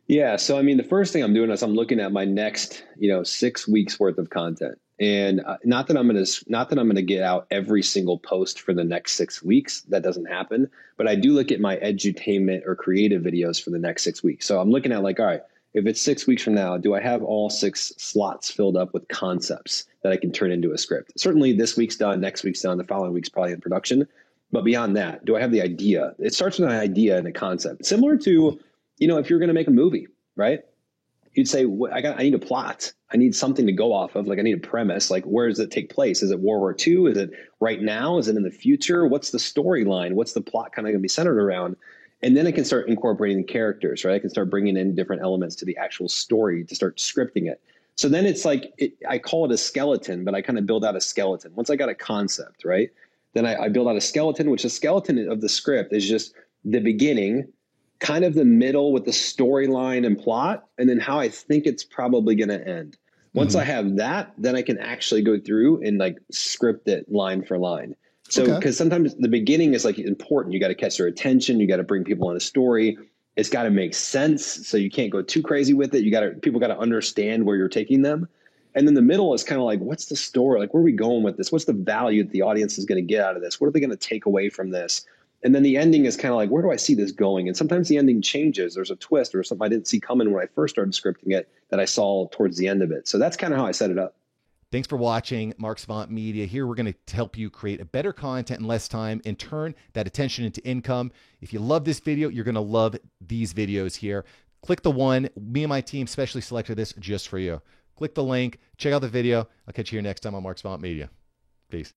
Yeah. So, I mean, the first thing I'm doing is I'm looking at my next, 6 weeks worth of content. And not that I'm going to get out every single post for the next 6 weeks. That doesn't happen. But I do look at my edutainment or creative videos for the next 6 weeks. So I'm looking at like, all right, if it's 6 weeks from now, do I have all six slots filled up with concepts that I can turn into a script? Certainly this week's done, next week's done, the following week's probably in production. But beyond that, do I have the idea? It starts with an idea and a concept, similar to if you're going to make a movie, right? You'd say, I need a plot. I need something to go off of. Like, I need a premise. Like, where does it take place? Is it World War II? Is it right now? Is it in the future? What's the storyline? What's the plot kind of going to be centered around? And then I can start incorporating the characters, right? I can start bringing in different elements to the actual story to start scripting it. So then it's like, I call it a skeleton, but I kind of build out a skeleton. Once I got a concept, right? Then I build out a skeleton, which the skeleton of the script is just the beginning, kind of the middle with the storyline and plot, and then how I think it's probably going to end. Once I have that, then I can actually go through and like script it line for line. So, Okay. because sometimes the beginning is like important. You got to catch their attention. You got to bring people on a story. It's got to make sense. So you can't go too crazy with it. People got to understand where you're taking them. And then the middle is kind of like, what's the story? Like, where are we going with this? What's the value that the audience is going to get out of this? What are they going to take away from this? And then the ending is kind of like, where do I see this going? And sometimes the ending changes. There's a twist or something I didn't see coming when I first started scripting it that I saw towards the end of it. So that's kind of how I set it up. Thanks for watching Mark Savant Media. Here we're going to help you create a better content in less time and turn that attention into income. If you love this video, you're going to love these videos here. Click the one. Me and my team specially selected this just for you. Click the link. Check out the video. I'll catch you here next time on Mark Savant Media. Peace.